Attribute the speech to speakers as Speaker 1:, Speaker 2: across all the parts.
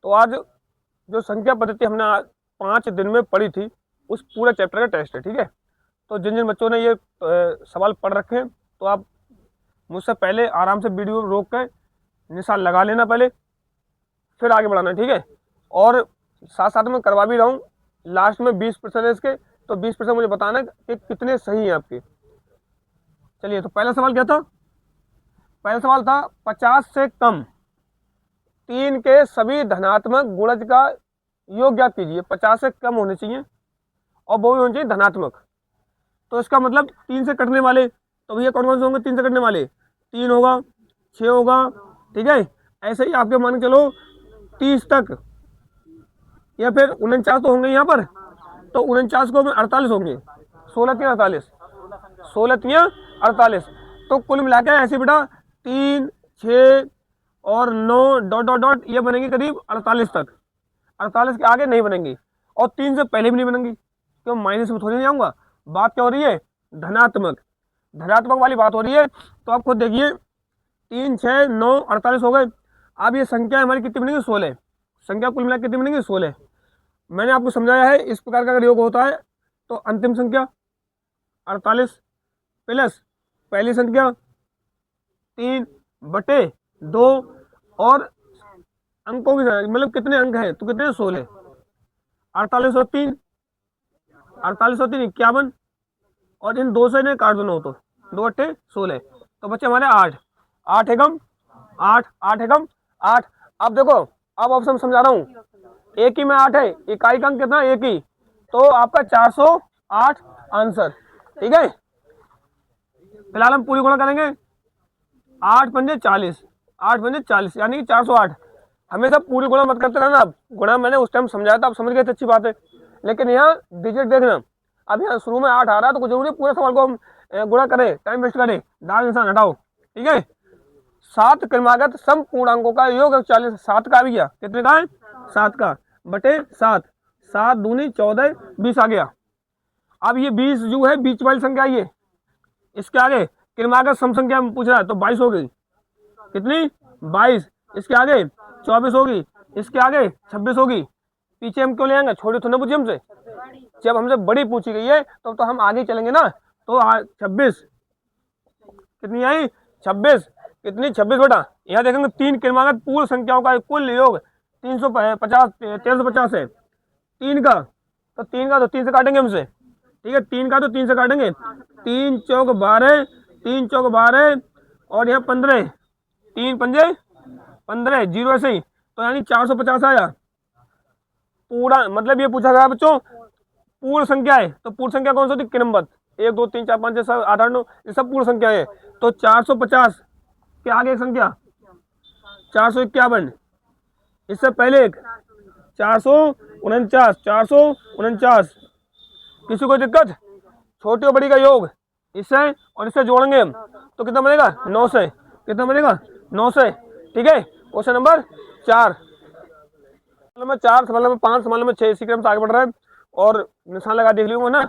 Speaker 1: तो आज जो संख्या पद्धति हमने 5 दिन में पढ़ी थी उस पूरे चैप्टर का टेस्ट है, ठीक है। तो जिन जिन बच्चों ने ये सवाल पढ़ रखे हैं तो आप मुझसे पहले आराम से वीडियो रोक कर निशान लगा लेना पहले, फिर आगे बढ़ाना, ठीक है। और साथ साथ में करवा भी रहा हूँ लास्ट में 20% के, तो 20% मुझे बताना कि कितने सही हैं आपके। चलिए, तो पहला सवाल क्या था? पहला सवाल था 50 से कम 3 के सभी धनात्मक गुणज का योग ज्ञात कीजिए। 50 से कम होने चाहिए और वो भी होने चाहिए धनात्मक। तो इसका मतलब 3 से कटने वाले, तो भैया कौन कौन से होंगे 3 से कटने वाले? 3 होगा, 6 होगा, ठीक है। ऐसे ही आपके मान के चलो 30 तक, या फिर 49 तो होंगे यहाँ पर, तो 49 को 48 होंगे। 16 3 48, 16 3 48। तो कुल मिला के ऐसे बेटा 3 6 और 9 डॉट डॉट डॉट ये बनेंगे करीब 48 तक। 48 के आगे नहीं बनेंगी और 3 से पहले भी नहीं बनेंगी, क्यों? माइनस में थोड़ी नहीं जाऊंगा। बात क्या हो रही है? धनात्मक, धनात्मक वाली बात हो रही है। तो आप खुद देखिए 3 6 9 48 हो गए। अब ये संख्या हमारी कितनी बनेगी? 16। संख्या कुल मिला कितनी बनेगी? 16। मैंने आपको समझाया है इस प्रकार का अगर योग होता है तो अंतिम संख्या 48 प्लस पहली संख्या 3/2 और अंकों की मतलब कितने अंक हैं तो कितने? 16। 48 और 3, 48 और 3 51, और इन 2 से ने काट दो 9, तो 2 अट्ठे 16। तो बच्चे हमारे 8 8 एकम 8 8 एकम 8। अब देखो, अब ऑप्शन समझा रहा हूँ। एक ही में 8 है, इकाई का अंक कितना? एक ही, तो आपका 408 आंसर, ठीक है। फिलहाल हम पूरी गुणा करेंगे। 8 पंजे 40, 8 पंजे 40 यानी कि 408। हमेशा पूरी गुणा मत करते रहना। आप गुणा मैंने उस टाइम समझाया था, आप समझ गए थे, अच्छी बात है। लेकिन यहाँ डिजिट देखना, अब यहाँ शुरू में 8 आ रहा है तो कुछ जरूरी पूरे सवाल को हम गुणा करें, टाइम वेस्ट करें? दाल निशान हटाओ, ठीक है। 7 क्रमागत सम पूर्णांकों का योग 40। 7 का आ गया, कितने का है? 7 का बटे 7, 7 दूनी 14, 20 आ गया। अब ये 20 जो है बीच वाली संख्या, ये इसके आगे क्रमागत सम संख्या में पूछ रहा है तो 22 हो गई। कितनी? 22। इसके आगे 24 होगी, इसके आगे 26 होगी। पीछे हम क्यों ले आएंगे? छोटी थोड़ी पूछी हमसे, जब हमसे बड़ी पूछी गई है तो हम आगे चलेंगे ना। तो 26 कितनी आई? 26। कितनी? 26 बेटा। यहाँ देखेंगे 3 क्रमागत पूर्ण संख्याओं का कुल योग 350 1350 है। 3 का तो 3 का तो 3 से काटेंगे हमसे, ठीक है। 3 का तो 3 से काटेंगे। 3 चौक 12, 3 चौक 12 और यहाँ 15, 3 पंजे 15, जीरो ऐसे ही, तो यानी 450 आया पूरा। मतलब ये पूछा गया बच्चों पूर्ण संख्या है, तो पूर्ण संख्या कौन सी होती? क्रमबद्ध 1 2 3 4 5 6 7 8 9, ये सब पूर्ण संख्या है। तो 450 के आगे एक संख्या 451, इससे पहले एक 449, 449। किसी को दिक्कत? छोटी और बड़ी का योग इससे और इससे जोड़ेंगे हम तो कितना बनेगा? 900। कितना बनेगा? 900, ठीक है। क्वेश्चन नंबर 4, सवाल नंबर 4, सवाल नंबर 5, सवाल नंबर 6 इसी क्रम से आगे बढ़ रहा है और निशान लगा देख लूंगा ना।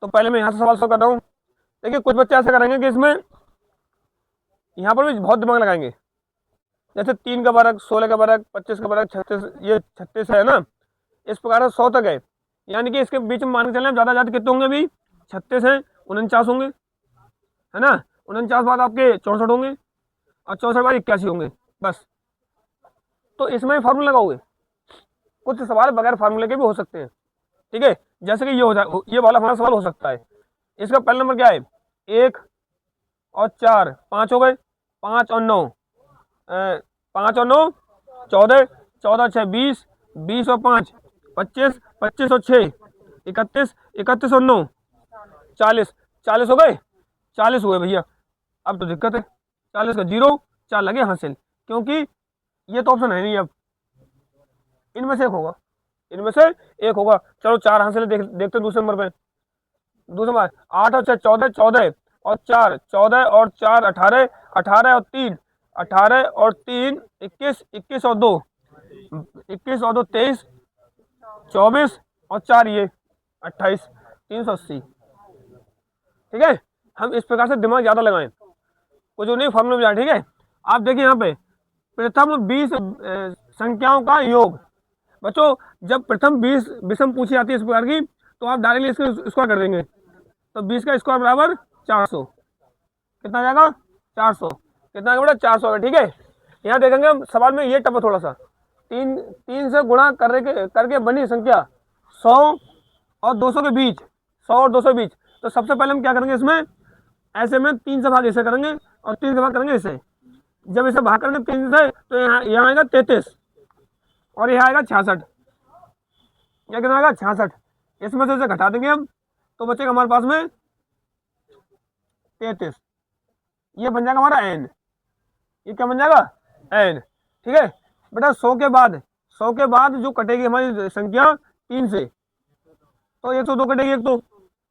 Speaker 1: तो पहले मैं यहाँ से सवाल सॉल्व कर रहा हूँ। देखिए कुछ बच्चे ऐसा करेंगे कि इसमें यहाँ पर भी बहुत दिमाग लगाएंगे। जैसे 3 का वर्ग, 16 का वर्ग, 25 का वर्ग, 36, ये 36 है ना, इस प्रकार से 100 तक है। यानी कि इसके बीच में मान के चलना ज्यादा ज्यादा कितने होंगे? अभी 36 है, 49 होंगे, है ना। 49 बाद आपके 64 होंगे और 64 बाद 81 होंगे, बस। तो इसमें फार्मूला लगाओगे। कुछ सवाल बगैर फार्मूले के भी हो सकते हैं, ठीक है। जैसे कि ये हो जाए, ये वाला हमारा सवाल हो सकता है। इसका पहला नंबर क्या है? 1 और 4 5 हो गए, 5 और 9 5 और 9 14, 14 6 20, 20 और 5 25, 25 और 6 31, 31 और 9 40, 40 हो गए, 40 हुए भैया। अब तो दिक्कत है, 40 का 0, 4 लगे हासिल, क्योंकि ये तो ऑप्शन है नहीं। अब इनमें से एक होगा, इनमें से एक होगा। चलो 4 हासिल देखते दूसरे नंबर पे। दूसरे नंबर 8 और 6 14, 14 और 4 14 और 4 18, 18 और 3 18 और 3 21, 21 और 2 21 और 2 23, 24 और 4 ये 28, 380, ठीक है। हम इस प्रकार से दिमाग ज्यादा लगाएं, कुछ नहीं फॉर्मूला में जाए, ठीक है। आप देखिए यहाँ पे प्रथम 20 संख्याओं का योग। बच्चों जब प्रथम 20 विषम पूछी जाती है इस प्रकार की, तो आप डायरेक्टली इसको स्क्वायर कर देंगे। तो 20 का स्क्वायर बराबर 400। कितना आ जाएगा? 400। कितना आ गया बेटा? 400 है। ठीक है, यहाँ देखेंगे हम सवाल में ये टप थोड़ा सा, तीन से गुणा करके बनी संख्या 100 और 200 के बीच, 100 और 200 के बीच। तो सबसे पहले हम क्या करेंगे, इसमें ऐसे में 3 से भाग इसे करेंगे और 3 से भाग करेंगे इसे। जब इसे भाग करेंगे 3 से, तो यहाँ आएगा 33 और यहाँ आएगा 66। यह कितना आएगा? 66। इसमें से इसे घटा देंगे हम, तो बचेगा हमारे पास में 33। ये बन जाएगा हमारा n। ये क्या बन जाएगा? n। ठीक है बेटा, 100 के बाद जो कटेगी हमारी संख्या 3 से, तो 102 कटेगी एक।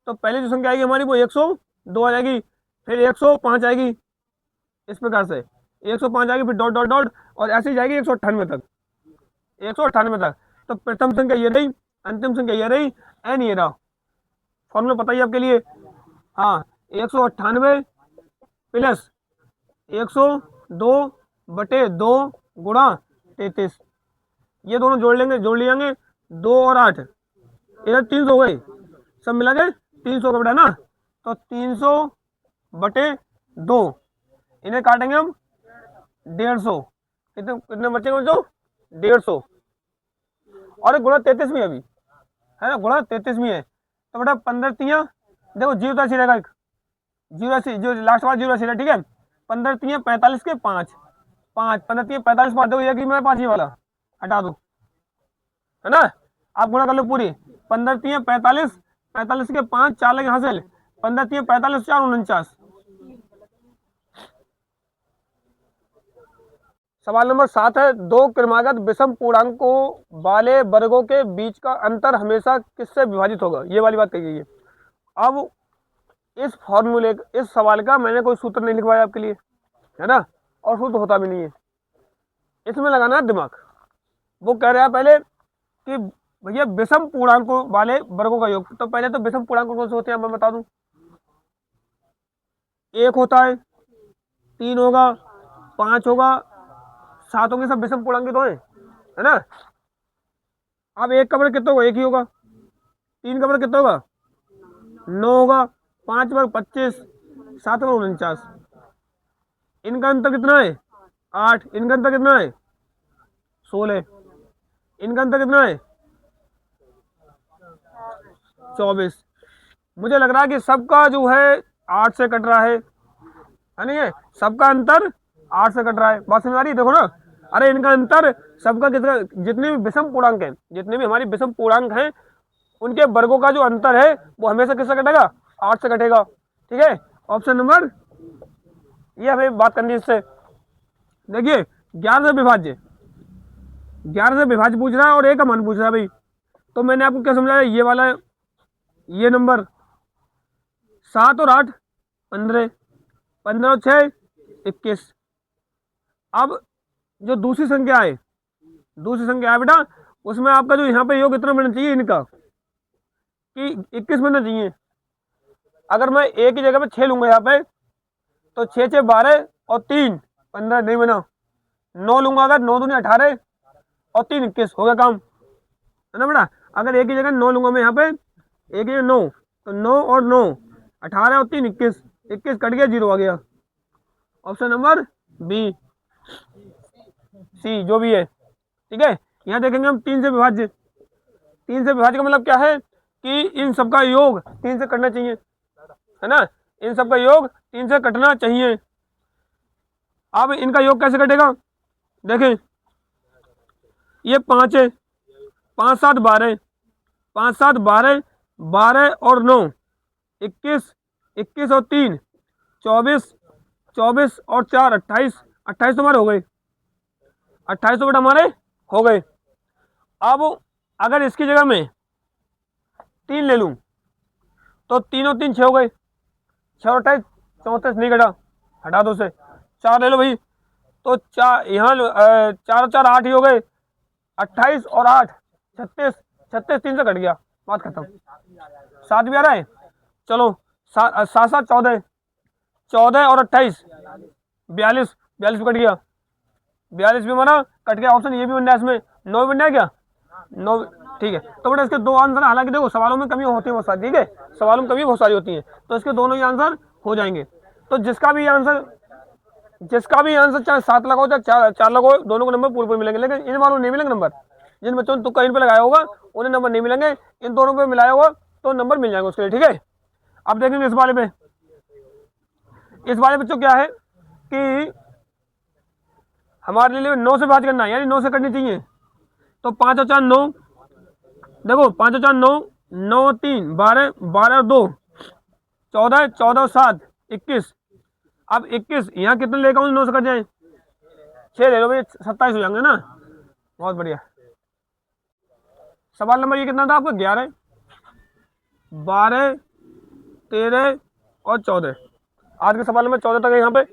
Speaker 1: तो पहले जो संख्या आएगी हमारी वो 102 आ जाएगी, फिर 105 आएगी, इस प्रकार से 105 आएगी, फिर डॉट डॉट डॉट, और ऐसे ही जाएगी 198 तक, 198 तक। तो प्रथम संख्या ये रही, अंतिम संख्या ये रही, n ये रहा। फॉर्मूला पता ही आपके लिए। हाँ, 198 प्लस 102/2 गुणा 33। ये दोनों जोड़ लिए जाएंगे, 2 और 8, इधर 300 हो गए, सब मिला के 300 का बेटा ना। तो 300/2, इन्हें काटेंगे हम 150। कितने बचेंगे बच्चों? 150। और गुणा 33 में अभी है ना, गुणा 33 में है। तो बेटा 15 तियां, देखो 0 राशि रहेगा, एक 0 राशि जो लास्ट वाला 0 राशि है। ठीक है, 15 तियां 45 के 5, 15 तियां 45 5, देखो ये कि मैं 5 ही वाला हटा दो, है ना। आप गुणा कर लो पूरी, 15 तियां 45, 45 के 5, 4 लगे हासिल, 15 तियां 45, 4 49। सवाल नंबर 7 है, 2 क्रमागत विषम पूर्णांकों वाले वर्गों के बीच का अंतर हमेशा किससे विभाजित होगा? ये वाली बात कही गई है। अब इस फॉर्मूले, इस सवाल का मैंने कोई सूत्र नहीं लिखवाया आपके लिए, है ना, और सूत्र होता भी नहीं है, इसमें लगाना है दिमाग। वो कह रहा है पहले कि भैया विषम पूर्णांकों वाले वर्गों का योग। तो पहले तो विषम पूर्णांक कौन से होते हैं मैं बता दूं। 1 होता है, 3 होगा, 5 होगा, 7 होंगे, सब विषम पूर्णांक तो है ना। अब 1 का वर्ग कितना होगा? 1 ही होगा। 3 का वर्ग कितना होगा? 9 होगा। 5 वर्ग 25, 7 वर्ग 49। इनका अंतर कितना है? 8। इनका अंतर कितना है? 16। इनका अंतर कितना है? 24। मुझे लग रहा है कि सबका जो है 8 से कट रहा है नहीं है, सबका अंतर 8 से कट रहा है। बात समझ आ रही है? देखो ना, अरे इनका अंतर सबका कितना, जितने भी विषम पूर्णांक हैं, जितने भी हमारी विषम पूर्णांक हैं, उनके वर्गों का जो अंतर है वो हमेशा किससे कटेगा? 8 से कटेगा। ठीक है, ऑप्शन नंबर ये हमें बात करनी है इससे। देखिए 11 से विभाज्य, 11 से विभाज्य पूछ रहा है और 1 का मान पूछ रहा है भाई। तो मैंने आपको क्या समझाया, ये वाला ये नंबर 7 और 8 15, 15 और 6 21। अब जो दूसरी संख्या है बेटा, उसमें आपका जो यहाँ पे योग इतना बनना चाहिए इनका कि 21 बनना चाहिए। अगर मैं एक ही जगह पे 6 लूंगा यहाँ पे, तो 6 6 12 और 3 15 नहीं बना। 9 लूंगा अगर, 9 दूनी 18 और 3 21, हो गया काम, है ना बेटा। अगर एक ही जगह 9 लूंगा मैं यहाँ पे, एक ही 9, तो 9 और 9 18 और 3 21, 21 कट गया, 0 आ गया। ऑप्शन नंबर बी, सी, जो भी है। ठीक है, यहाँ देखेंगे हम 3 से विभाज्य। 3 से विभाज्य का मतलब क्या है कि इन सबका योग 3 से कटना चाहिए, है ना। इन सबका योग 3 से कटना चाहिए। अब इनका योग कैसे कटेगा? देखें, ये 5 है, 5 7 12, 5 7 12, 12 और 9 21, 21 और 3 24, 24 और 4 28, 28 तो हमारे हो गए, 28 तो बेटा हमारे हो गए। अब अगर इसकी जगह में 3 ले लूं, तो 3 और 3 6 हो गए, 6 और 28 34, नहीं घटा, हटा दो से। 4 ले लो भाई, तो 4 यहाँ 4 और 4 8 ही हो गए, 28 और 8 36, 36 3 से कट गया, बात खत्म। 7 भी आ रहा है, चलो 7 7 14, 14 और 28 42, 42 कट गया, 42 भी बना, कट गया ऑप्शन ये भी बन रहा है, इसमें 9 बन रहा है क्या, 9, ठीक है। तो बेटा इसके दो आंसर, हालांकि देखो सवालों में कमी होती है बहुत सारी, ठीक है, सवालों में कमी बहुत सारी होती है, तो इसके दोनों ही आंसर हो जाएंगे। तो जिसका भी आंसर चाहे 7 लगाओ चाहे 4 लगाओ, दोनों को नंबर पूरे पूरे मिलेंगे, लेकिन इन वालों नहीं मिलेंगे नंबर। जिन बच्चों ने तुक्का इन पे लगाया होगा उन्हें नंबर नहीं मिलेंगे, इन दोनों पे मिलाया होगा तो नंबर मिल जाएंगे उसके लिए, ठीक है। अब देखेंगे इस वाले पे, इस वाले बच्चों क्या है कि हमारे लिए 9 से बात करना है, यानी 9 से करनी चाहिए। तो 5 और 4 9, देखो 5 और 4 9, 9 और 3 12, 12 और 2 14, 14 और 7 21। अब 21 यहाँ कितने लेकर आऊँ 9 से कट जाए, 6 ले लो भाई, 27 हो जाएंगे ना, बहुत बढ़िया। सवाल नंबर ये कितना था आपका, 11, 12, 13 और 14। आज के सवाल नंबर 14 तक है यहाँ पे।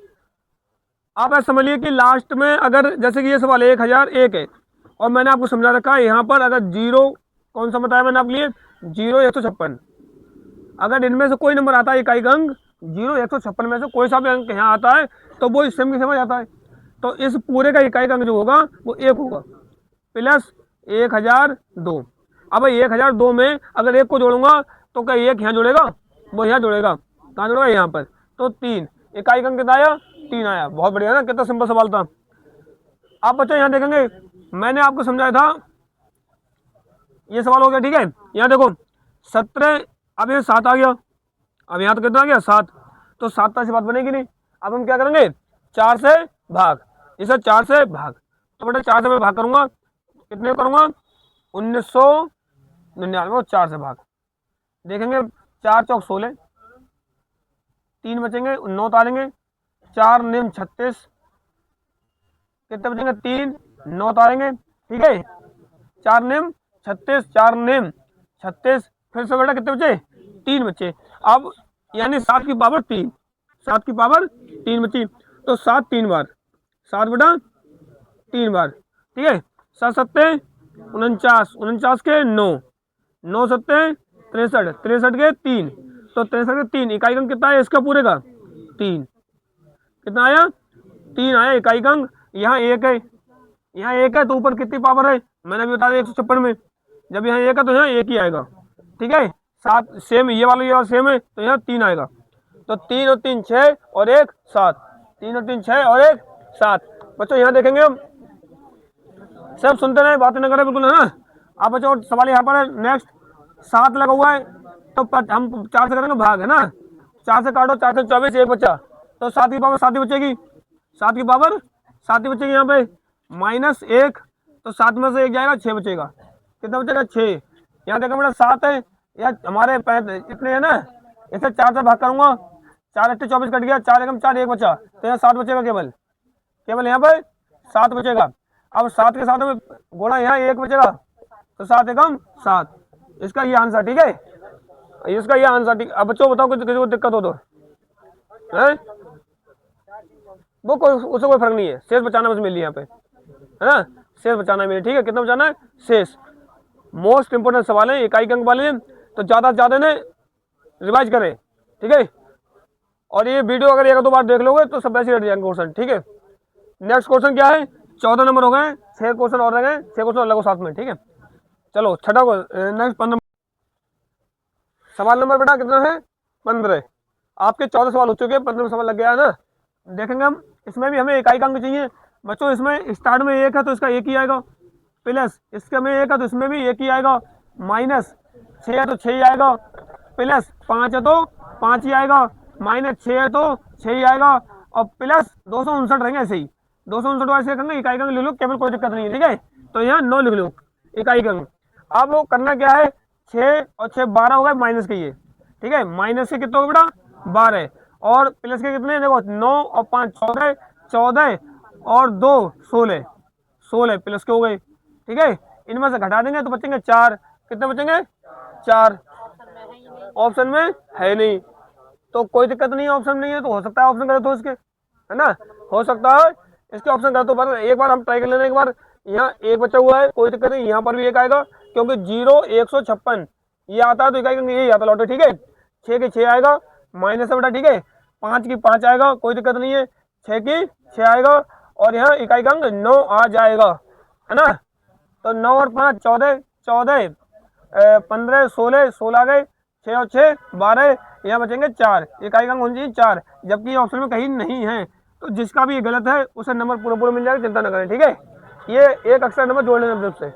Speaker 1: आप ऐसा समझिए कि लास्ट में अगर जैसे कि ये सवाल 1001 है और मैंने आपको समझा रखा है यहाँ पर अगर जीरो, कौन सा बताया मैंने आपके लिए, 0 156, अगर इनमें से कोई नंबर आता है इकाई का अंक 0 156 में से कोई सा भी अंक यहाँ आता है तो वो इस सेम की समझ आता है। तो इस पूरे का इकाई का अंक जो होगा वो 1 होगा प्लस 1002। अब 1002 में अगर 1 को जोड़ूंगा तो क्या 1 यहाँ जुड़ेगा, वो यहाँ जुड़ेगा, कहाँ जुड़ेगा, यहाँ पर, तो 3, इकाई का अंक कितना आया, 3 आया। बहुत बढ़िया ना, कितना सिंपल सवाल था। आप बच्चों यहाँ देखेंगे मैंने आपको समझाया था, ये सवाल हो गया, ठीक है। यहाँ देखो 17, अब ये 7 आ गया, अब यहाँ तो कितना आ गया 7, तो 7 से बात बनेगी नहीं। अब हम क्या करेंगे, 4 से भाग, इसे 4 से भाग, तो बेटा 4 से मैं भाग करूंगा, कितने करूंगा 1999, 4 से भाग, देखेंगे 4 चौक 16, 3 बचेंगे 9 तारेंगे, 4 निम 36, कितने बचेंगे 3, 9 तारेंगे, ठीक है, 4 निम 36, 4 निम 36, फिर से बेटा कितने बचे 3 बचे। अब यानी 7 की पावर 3, 7 की पावर 3 बची, तो 7 3 बार, 7 बेटा 3 बार, ठीक है। 7 सत्ते 49, 49 के 9, 9 सत्ते 63, 63 के 3, तो 63 के 3, इकाई अंक कितना है इसका पूरे का 3, कितना आया 3 आया इकाई अंक। यहाँ 1 है, यहाँ 1 है तो ऊपर कितनी पावर है मैंने अभी बता दिया 156 में, जब यहाँ 1 है तो यहाँ 1 ही आएगा, ठीक है। 7 सेम, ये वाला सेम है तो यहाँ 3 आएगा, तो 3 और 3 6 और 1 7, 3 और 3 6 और 1 7। बच्चों यहाँ देखेंगे हम, सब सुनते रहे बातें न करें, बिल्कुल है ना। आप बच्चों सवाल यहाँ पर है नेक्स्ट, 7 लगा हुआ है तो हम 4 से करेंगे भाग, है ना, 4 से काटो, 4 से 24, 1 बचा, तो 7 की पावर 7 ही बचेगी, 7 की पावर 7 ही बचेगी यहाँ पे, -1, तो 7 में से 1 जाएगा 6 बचेगा, कितना बचेगा 6। यहाँ देखो बेटा 7 है, या हमारे इतने है ना, इसे 4 से भाग करूंगा, 4 8 24 कट गया, 4 एकम 4, 1 बचा, तो यहाँ 7 बचेगा, केवल केवल यहाँ पे 7 बचेगा। अब 7 के साथ में गुणा यहाँ 1 बचेगा, तो 7 एकम 7, इसका ये आंसर, ठीक है, इसका ये आंसर, ठीक। अब बच्चों बताओ किसी को दिक्कत हो तो है, वो कोई उससे कोई फर्क नहीं है, शेष बचाना बस मिल यहाँ पे, है ना, शेष बचाना मिले, ठीक है। कितना बचाना है शेष, मोस्ट इंपोर्टेंट सवाल है, इकाई अंक वाले, तो ज्यादा से ज्यादा ने रिवाइज करें, ठीक है। और ये वीडियो अगर 1 2 बार देख लोगे तो सब वैसे हट जाएंगे क्वेश्चन, ठीक है। नेक्स्ट क्वेश्चन क्या है, 14 नंबर हो गए, 6 क्वेश्चन और रह गए, 6 क्वेश्चन और लगो साथ में, ठीक है। चलो छठा नेक्स्ट 15 सवाल नंबर बेटा कितना है 15, आपके 14 सवाल हो चुके हैं, 15 सवाल लग गया है ना। देखेंगे हम, इसमें भी हमें इकाई का अंक चाहिए बच्चों, इसमें स्टार्ट में 1 है तो इसका 1 ही आएगा, प्लस इसके में 1 है तो इसमें भी 1 ही आएगा, -6 है तो 6 ही आएगा, प्लस 5 है तो 5 ही आएगा, -6 है तो 6 ही आएगा, और प्लस 259 रहेंगे ऐसे ही, 259 ऐसे रखेंगे, इकाई का अंक लिख लो, केवल कोई दिक्कत नहीं है, ठीक है। तो यहाँ 9 लिख लो इकाई का अंक। अब वो करना क्या है, 6 और 6 12 हो गए, माइनस के ये, ठीक है, माइनस के कितने हो बेटा 12, और प्लस के कितने देखो 9 और 5 14, 14 और 2 16, 16 प्लस के हो गए, ठीक है। इनमें से घटा देंगे तो बचेंगे 4, कितने बचेंगे 4, ऑप्शन में है नहीं तो कोई दिक्कत नहीं है, ऑप्शन नहीं है तो हो सकता है ऑप्शन गलत हो इसके, है ना, हो सकता है इसके ऑप्शन गलत हो, पर एक बार हम ट्राई कर लेना, एक बार यहाँ 1 बचा हुआ है, कोई दिक्कत नहीं, यहाँ पर भी 1 आएगा, क्योंकि 0 156 ये आता है तो इकाई यही आता लौटे, ठीक है। 6 के 6 आएगा, माइनस है बेटा, ठीक है, 5 की 5 आएगा, कोई दिक्कत नहीं है, 6 की 6 आएगा, और यहाँ इकाई का अंक 9 आ जाएगा, है ना। तो 9 और 5 14, 14 15 16, 16 आ गए, 6 और 6 12, यहाँ बचेंगे 4, इकाई का अंक होना चाहिए 4, जबकि ऑप्शन में कहीं नहीं है। तो जिसका भी ये गलत है उसे नंबर पूरा पूरा मिल जाएगा, चिंता न करें, ठीक है। ये एक अक्सर नंबर जोड़ने की तरफ से।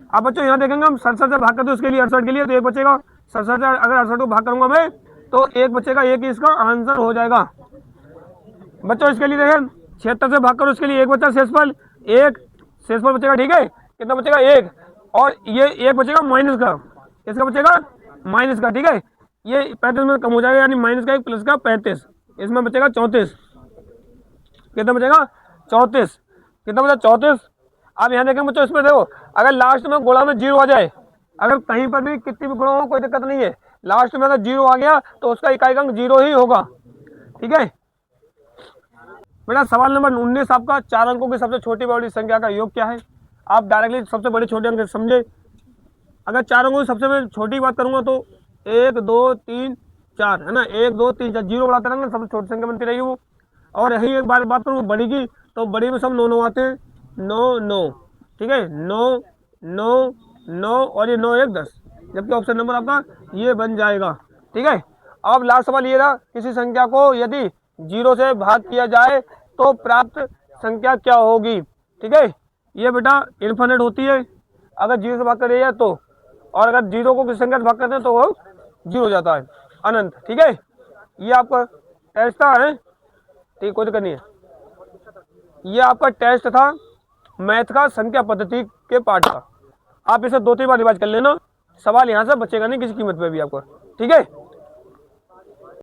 Speaker 1: अब बच्चों यहाँ देखेंगे हम 67 से भाग करते उसके लिए 68 के लिए, तो एक बचेगा 67 से, अगर 68 को भाग करूंगा मैं तो एक बचेगा, एक ही इसका आंसर हो जाएगा। बच्चों इसके लिए देखें 76 से भाग करो, उसके लिए एक बच्चा शेषफल, एक शेषफल बचेगा, ठीक है। कितना बचेगा? एक, और ये एक बचेगा माइनस का, इसका बचेगा माइनस का, ठीक है। ये 35 में कम हो जाएगा, यानी माइनस का 1 प्लस का 35, इसमें बचेगा 34। कितना बचेगा? 34। कितना बचा? 34। अब यहाँ देखें बच्चों, इसमें देखो अगर लास्ट में गुणा में 0 आ जाए, अगर कहीं पर भी कितनी भी गुणा हो कोई दिक्कत नहीं है, लास्ट में अगर 0 आ गया तो उसका इकाई का अंक 0 ही होगा, ठीक है। बेटा सवाल नंबर 19 आपका, 4 अंकों की सबसे छोटी बड़ी संख्या का योग क्या है? आप डायरेक्टली सबसे बड़े छोटे अंक समझे। अगर 4 अंकों की सबसे छोटी बात करूंगा तो 1 2 3 4, है ना, 1 2 3 4, 0 बढ़ाते रहेंगे सबसे छोटी संख्या बनती रहेगी वो। और यही एक बात करूँ बड़ी की, तो बड़ी में सब 9 9 आते हैं, 9 9, ठीक है, 9 9 9, और ये 9 1 10, जबकि ऑप्शन नंबर आपका ये बन जाएगा, ठीक है। अब लास्ट सवाल ये रहा, किसी संख्या को यदि 0 से भाग किया जाए तो प्राप्त संख्या क्या होगी, ठीक है। ये बेटा इनफिनिट होती है अगर 0 से भाग कर रही है तो, और अगर 0 को किसी संख्या से भाग करते हैं तो वो 0 हो जाता है, अनंत, ठीक है। ये आपका टेस्ट था, है ठीक, कोई दिक्कत नहीं है। ये आपका टेस्ट था मैथ का संख्या पद्धति के पार्ट का। आप इसे 2-3 बार रिवाइज कर लेना, सवाल यहाँ से बचेगा नहीं किसी कीमत पे भी आपको, ठीक है।